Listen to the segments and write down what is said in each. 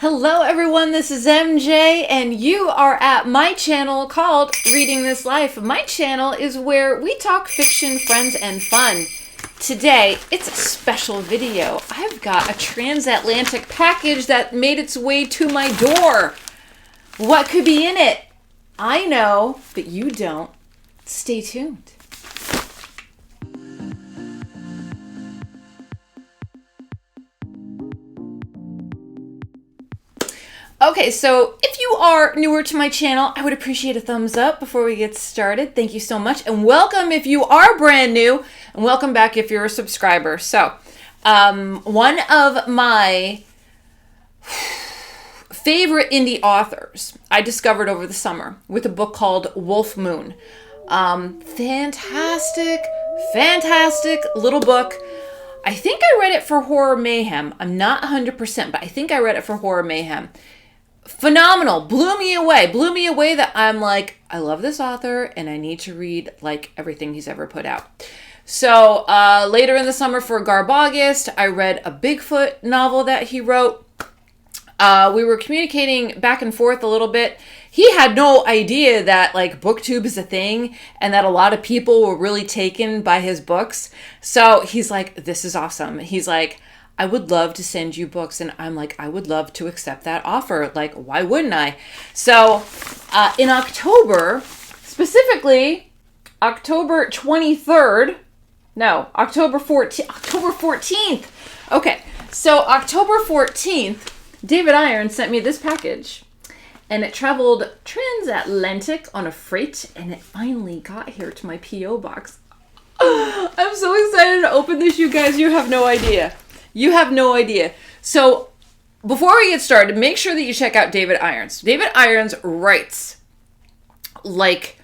Hello everyone, this is MJ and you are at my channel called Reading This Life. My channel is where we talk fiction, friends, and fun. Today, it's a special video. I've got a transatlantic package that made its way to my door. What could be in it? I know, but you don't. Stay tuned. Okay, so if you are newer to my channel, I would appreciate a thumbs up before we get started. Thank you so much, and welcome if you are brand new, and welcome back if you're a subscriber. So, one of my favorite indie authors I discovered over the summer with a book called Wolf Moon. Fantastic little book. I think I read it for Horror Mayhem. I'm not 100%, but I think I read it for Horror Mayhem. Phenomenal. Blew me away that I'm like, I love this author and I need to read like everything he's ever put out. So later in the summer for Garb August, I read a Bigfoot novel that he wrote. We were communicating back and forth a little bit. He had no idea that like BookTube is a thing and that a lot of people were really taken by his books. So he's like, this is awesome. He's like, I would love to send you books. And I'm like, I would love to accept that offer. Like, why wouldn't I? So in October, specifically October 23rd, no, October 14th. Okay, so October 14th, David Irons sent me this package. And it traveled transatlantic on a freight, and it finally got here to my P.O. box. I'm so excited to open this, you guys. You have no idea. You have no idea. So before we get started, make sure that you check out David Irons. David Irons writes like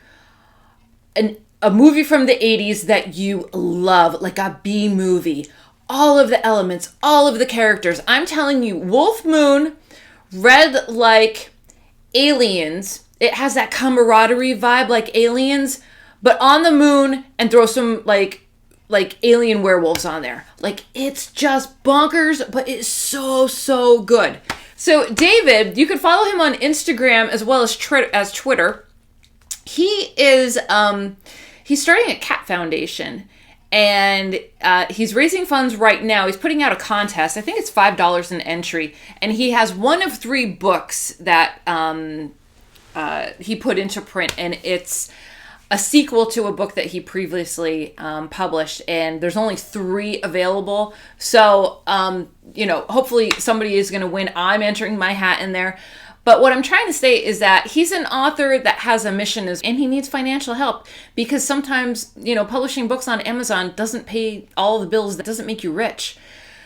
a movie from the 80s that you love, like a B movie. All of the elements, all of the characters. I'm telling you, Wolf Moon read like Aliens. It has that camaraderie vibe like Aliens, but on the moon, and throw some like alien werewolves on there. Like, it's just bonkers, but it's so good. So David, you can follow him on Instagram as well as Twitter. He is he's starting a cat foundation, and he's raising funds right now. He's putting out a contest. I think it's $5 an entry, and he has one of 3 books that he put into print, and it's a sequel to a book that he previously published, and there's only 3 available. So, hopefully somebody is going to win. I'm entering my hat in there. But what I'm trying to say is that he's an author that has a mission, and he needs financial help, because sometimes, publishing books on Amazon doesn't pay all the bills. That doesn't make you rich.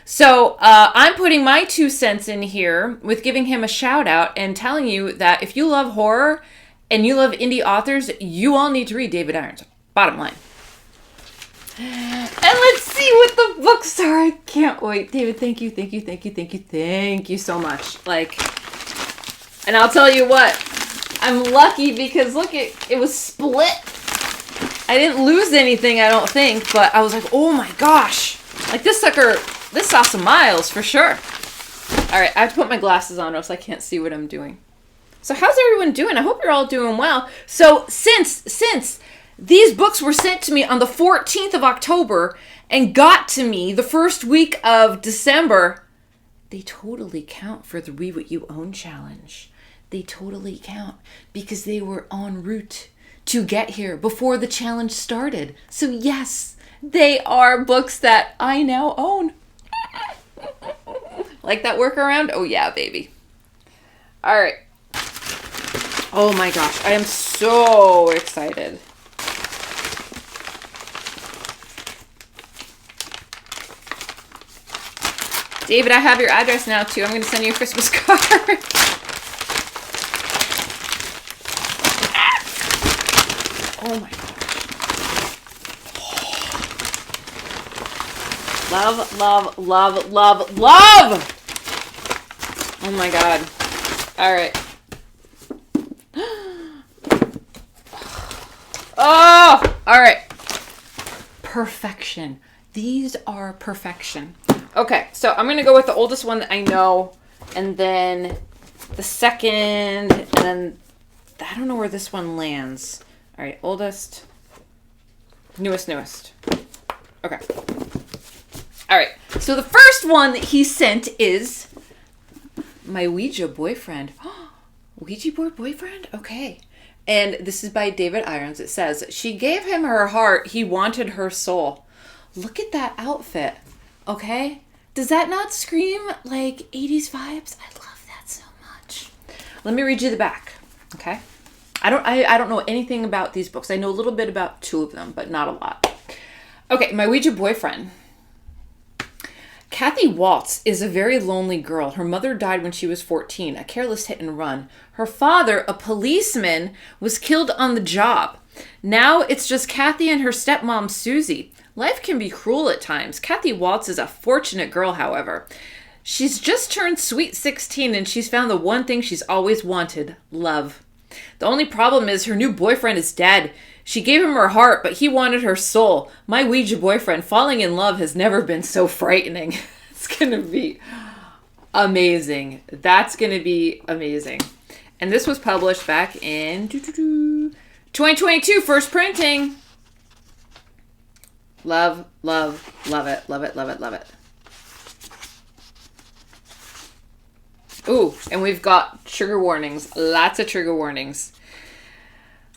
So I'm putting my 2 cents in here with giving him a shout out and telling you that if you love horror and you love indie authors, you all need to read David Irons. Bottom line. And let's see what the books are. I can't wait. David, thank you so much. And I'll tell you what, I'm lucky because look, it was split. I didn't lose anything, I don't think, but I was like, oh my gosh. Like this saw some miles for sure. All right, I have to put my glasses on or else I can't see what I'm doing. So how's everyone doing? I hope you're all doing well. So since these books were sent to me on the 14th of October and got to me the first week of December, they totally count for the Read What You Own challenge. They totally count because they were en route to get here before the challenge started. So yes, they are books that I now own. Like that workaround? Oh yeah, baby. All right. Oh my gosh, I am so excited. David, I have your address now too. I'm going to send you a Christmas card. Oh my gosh. Love. Oh my God. All right. Oh, all right. Perfection. These are perfection. Okay, so I'm going to go with the oldest one that I know And then the second, and then I don't know where this one lands. All right, oldest, newest. Okay. All right, so the first one that he sent is my Ouija Boyfriend. Ouija board boyfriend? Okay. And this is by David Irons. It says, she gave him her heart, he wanted her soul. Look at that outfit. Okay? Does that not scream like 80s vibes? I love that so much. Let me read you the back. Okay? I don't know anything about these books. I know a little bit about two of them, but not a lot. Okay, my Ouija Boyfriend. Kathy Waltz is a very lonely girl. Her mother died when she was 14, a careless hit and run. Her father, a policeman, was killed on the job. Now it's just Kathy and her stepmom, Susie. Life can be cruel at times. Kathy Waltz is a fortunate girl, however. She's just turned sweet 16 and she's found the one thing she's always wanted, love. The only problem is her new boyfriend is dead. She gave him her heart, but he wanted her soul. My Ouija Boyfriend, falling in love has never been so frightening. It's going to be amazing. That's going to be amazing. And this was published back in 2022, first printing. Love, love, love it, love it, love it, love it. Ooh, and we've got trigger warnings. Lots of trigger warnings.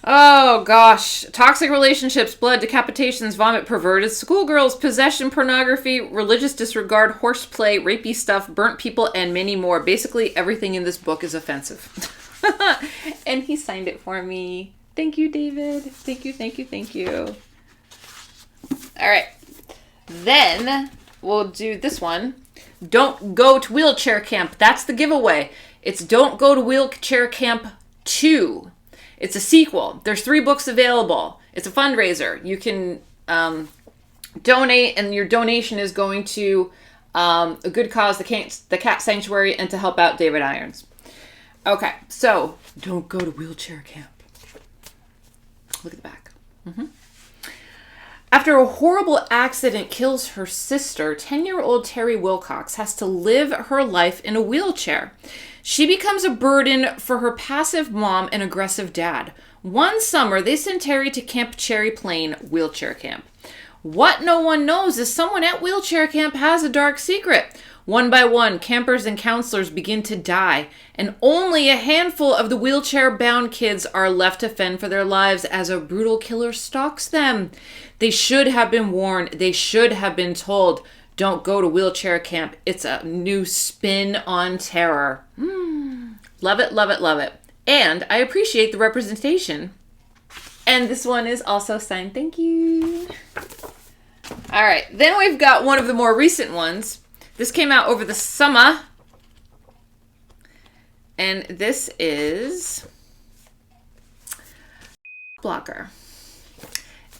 Oh, gosh. Toxic relationships, blood, decapitations, vomit, perverted, schoolgirls, possession, pornography, religious disregard, horseplay, rapey stuff, burnt people, and many more. Basically, everything in this book is offensive. And he signed it for me. Thank you, David. Thank you, thank you, thank you. All right. Then we'll do this one. Don't Go to Wheelchair Camp. That's the giveaway. It's Don't Go to Wheelchair Camp 2. It's a sequel. There's 3 books available. It's a fundraiser. You can donate, and your donation is going to a good cause, the Cat Sanctuary, and to help out David Irons. Okay, so Don't Go to Wheelchair Camp. Look at the back. After a horrible accident kills her sister, 10-year-old Terry Wilcox has to live her life in a wheelchair. She becomes a burden for her passive mom and aggressive dad. One summer, they send Terry to Camp Cherry Plain Wheelchair Camp. What no one knows is someone at Wheelchair Camp has a dark secret. One by one, campers and counselors begin to die, and only a handful of the wheelchair-bound kids are left to fend for their lives as a brutal killer stalks them. They should have been warned. They should have been told, don't go to Wheelchair Camp. It's a new spin on terror. Love it, love it, love it. And I appreciate the representation. And this one is also signed. Thank you. All right. Then we've got one of the more recent ones. This came out over the summer. And this is Blocker.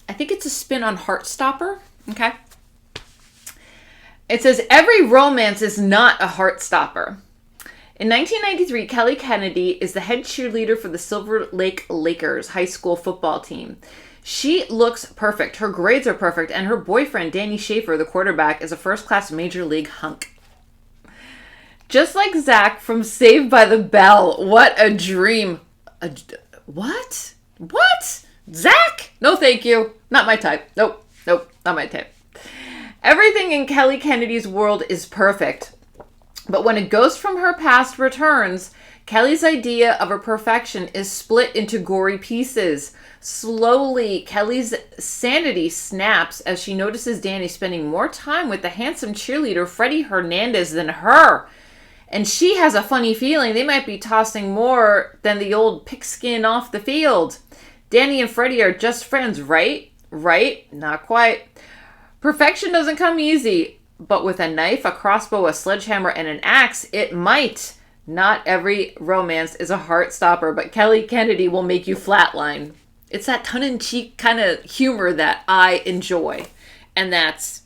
I think it's a spin on Heartstopper. Okay. It says, every romance is not a heartstopper. In 1993, Kelly Kennedy is the head cheerleader for the Silver Lake Lakers high school football team. She looks perfect. Her grades are perfect. And her boyfriend, Danny Schaefer, the quarterback, is a first-class major league hunk. Just like Zach from Saved by the Bell. What a dream. What? What? Zach? No, thank you. Not my type. Nope, not my type. Everything in Kelly Kennedy's world is perfect. But when a ghost from her past returns, Kelly's idea of her perfection is split into gory pieces. Slowly, Kelly's sanity snaps as she notices Danny spending more time with the handsome cheerleader Freddie Hernandez than her. And she has a funny feeling they might be tossing more than the old pigskin off the field. Danny and Freddie are just friends, right? Right? Not quite. Perfection doesn't come easy, but with a knife, a crossbow, a sledgehammer, and an axe, it might. Not every romance is a heartstopper, but Kelly Kennedy will make you flatline. It's that tongue-in-cheek kind of humor that I enjoy. And that's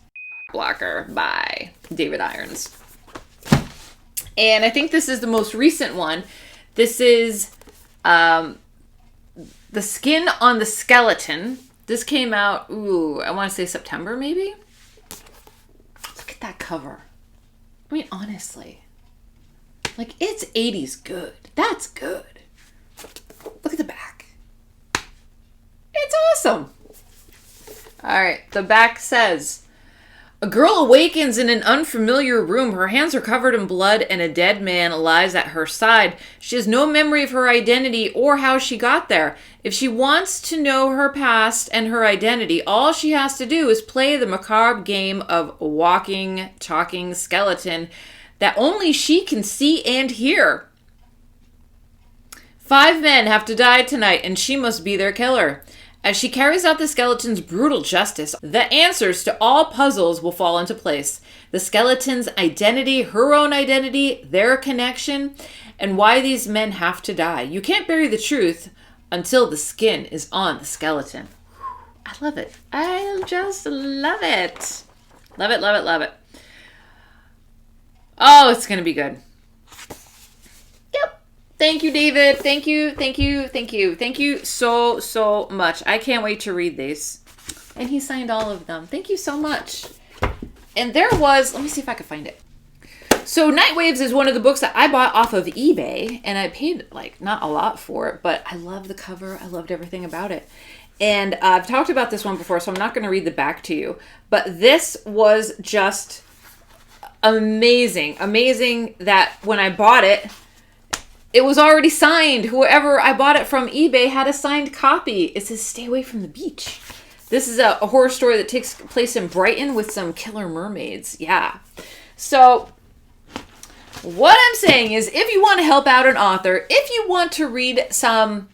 Blocker by David Irons. And I think this is the most recent one. This is The Skin on the Skeleton. This came out, I want to say September, maybe? Look at that cover. I mean, honestly. Like, it's 80s good. That's good. Look at the back. It's awesome. All right, the back says, a girl awakens in an unfamiliar room. Her hands are covered in blood and a dead man lies at her side. She has no memory of her identity or how she got there. If she wants to know her past and her identity, all she has to do is play the macabre game of walking, talking skeleton that only she can see and hear. 5 men have to die tonight, and she must be their killer. As she carries out the skeleton's brutal justice, the answers to all puzzles will fall into place. The skeleton's identity, her own identity, their connection, and why these men have to die. You can't bury the truth until the skin is on the skeleton. I love it. I just love it. Love it, love it, love it. Oh, it's going to be good. Yep. Thank you, David. Thank you, thank you, thank you. Thank you so, so much. I can't wait to read these. And he signed all of them. Thank you so much. And there was, let me see if I can find it. So Night Waves is one of the books that I bought off of eBay, and I paid like not a lot for it, but I love the cover. I loved everything about it. And I've talked about this one before, so I'm not going to read the back to you. But this was just amazing. Amazing that when I bought it, it was already signed. Whoever I bought it from eBay had a signed copy. It says, "Stay away from the beach." This is a horror story that takes place in Brighton with some killer mermaids. Yeah. So what I'm saying is, if you want to help out an author, if you want to read some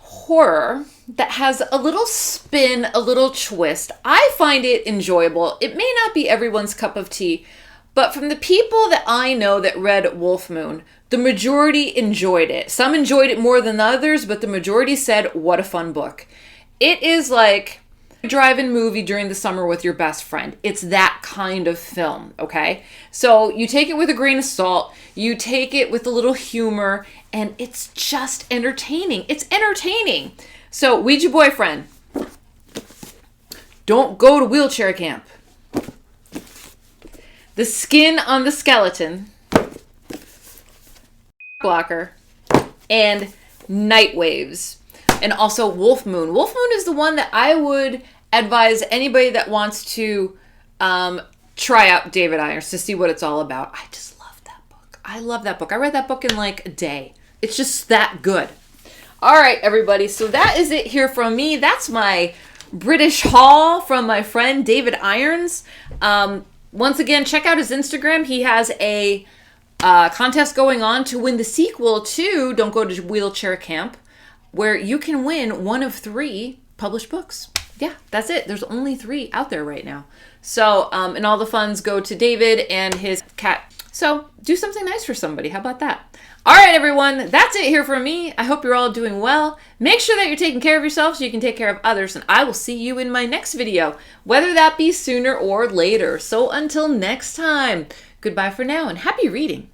horror that has a little spin, a little twist, I find it enjoyable. It may not be everyone's cup of tea, but from the people that I know that read Wolf Moon, the majority enjoyed it. Some enjoyed it more than others, but the majority said, what a fun book. It is like a drive-in movie during the summer with your best friend. It's that kind of film, okay? So you take it with a grain of salt, you take it with a little humor, and it's just entertaining. It's entertaining. So Ouija Boyfriend, don't go to wheelchair camp. The Skin on the Skeleton, Blocker, and Night Waves. And also Wolf Moon. Wolf Moon is the one that I would advise anybody that wants to try out David Irons to see what it's all about. I just love that book. I love that book. I read that book in like a day. It's just that good. All right, everybody. So that is it here from me. That's my British haul from my friend David Irons. Once again, check out his Instagram. He has a contest going on to win the sequel to Don't Go to Wheelchair Camp, where you can win one of 3 published books. Yeah, that's it. There's only 3 out there right now. So, and all the funds go to David and his cat. So do something nice for somebody. How about that? All right, everyone. That's it here from me. I hope you're all doing well. Make sure that you're taking care of yourself so you can take care of others. And I will see you in my next video, whether that be sooner or later. So until next time, goodbye for now and happy reading.